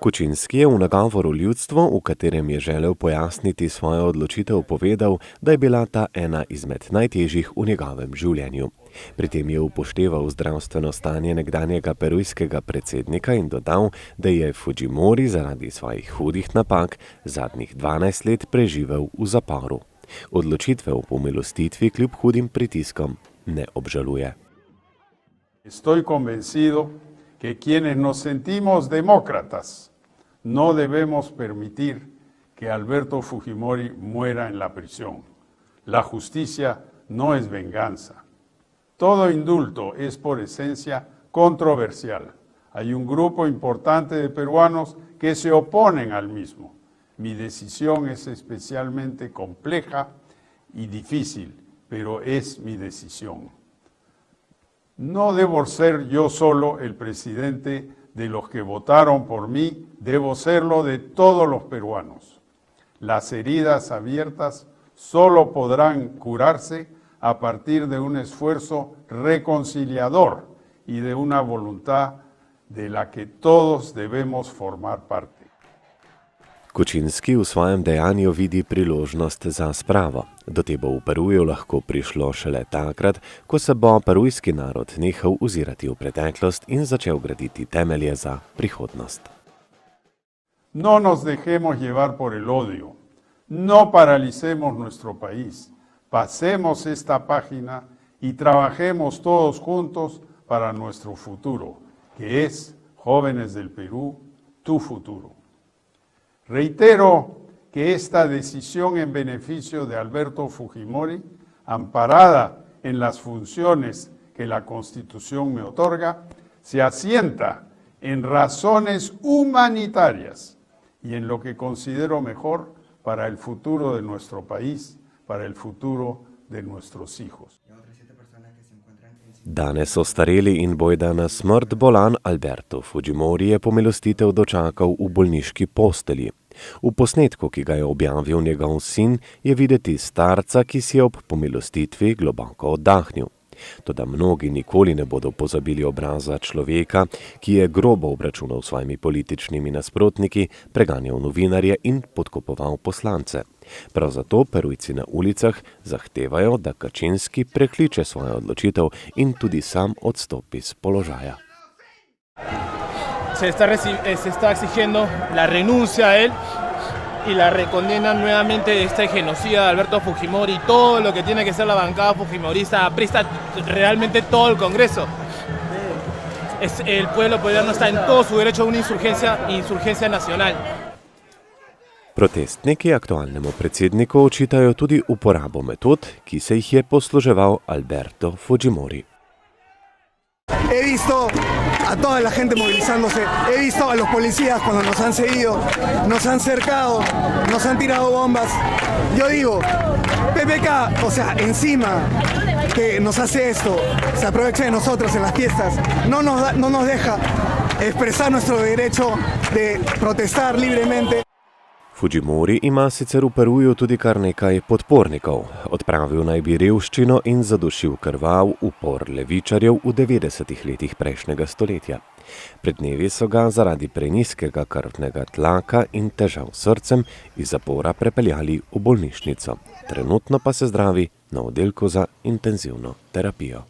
Kučinski je v nagovoru ljudstvu, v katerem je želel pojasniti svojo odločitev, povedal, da je bila ta ena izmed najtežjih v njegovem življenju. Pri tem je upošteval zdravstveno stanje nekdanjega perujskega predsednika in dodal, da je Fujimori zaradi svojih hudih napak zadnjih 12 let preživel v zaporu. Odločitve o pomilostitvi kljub hudim pritiskom ne obžaluje. Estoy convencido que quienes nos sentimos demócratas no debemos permitir que Alberto Fujimori muera en la prisión. La justicia no es venganza. Todo indulto es por esencia controversial. Hay un grupo importante de peruanos que se oponen al mismo. Mi decisión es especialmente compleja y difícil, pero es mi decisión. No debo ser yo solo el presidente de los que votaron por mí, debo serlo de todos los peruanos. Las heridas abiertas solo podrán curarse a partir de un esfuerzo reconciliador y de una voluntad de la que todos debemos formar parte. Kučinski v svojem dejanju vidi priložnost za spravo. Do te bo v Peruju lahko prišlo šele takrat, ko se bo perujski narod nehal ozirati v preteklost in začel graditi temelje za prihodnost. No nos dejemos llevar por el odio. No paralicemos nuestro país. Pasemos esta página y trabajemos todos juntos para nuestro futuro, que es, jóvenes del Perú, tu futuro. Reitero que esta decisión en beneficio de Alberto Fujimori, amparada en las funciones que la Constitución me otorga, se asienta en razones humanitarias y en lo que considero mejor para el futuro de nuestro país, para el futuro de nuestros hijos. Danes ostareli in bojda na smrt bolan Alberto Fujimori je pomilostitev dočakal v bolniški postelji. V posnetku, ki ga je objavil njegov sin, je videti starca, ki si je ob pomilostitvi globoko oddahnil. Toda mnogi nikoli ne bodo pozabili obraza človeka, ki je grobo obračunal s svojimi političnimi nasprotniki, preganjal novinarje in podkopoval poslance. Prav zato Perujci na ulicah zahtevajo, da Kučinski prekliče svojo odločitev in tudi sam odstopi z položaja. Se está exigiendo la renuncia a él y la recondena nuevamente de este genocida de Alberto Fujimori y todo lo que tiene que ser la bancada fujimorista, aprista realmente todo el Congreso. El pueblo peruano está en todo su derecho a una insurgencia nacional. Protestniki aktualnemu predsedniku očitajo tudi uporabo metod, ki se jih je posluževal Alberto Fujimori. He visto a toda la gente movilizándose, he visto a los policías cuando nos han seguido, nos han cercado, nos han tirado bombas. Yo digo, PPK, o sea, encima que nos hace esto, se aprovecha de nosotros en las fiestas, no nos deja expresar nuestro derecho de protestar libremente. Fujimori ima sicer v Peruju tudi kar nekaj podpornikov. Odpravil naj bi revščino in zadušil krvav upor levičarjev v 90-ih letih prejšnjega stoletja. Pred dnevi so ga zaradi prenizkega krvnega tlaka in težav s srcem iz zapora prepeljali v bolnišnico. Trenutno pa se zdravi na oddelku za intenzivno terapijo.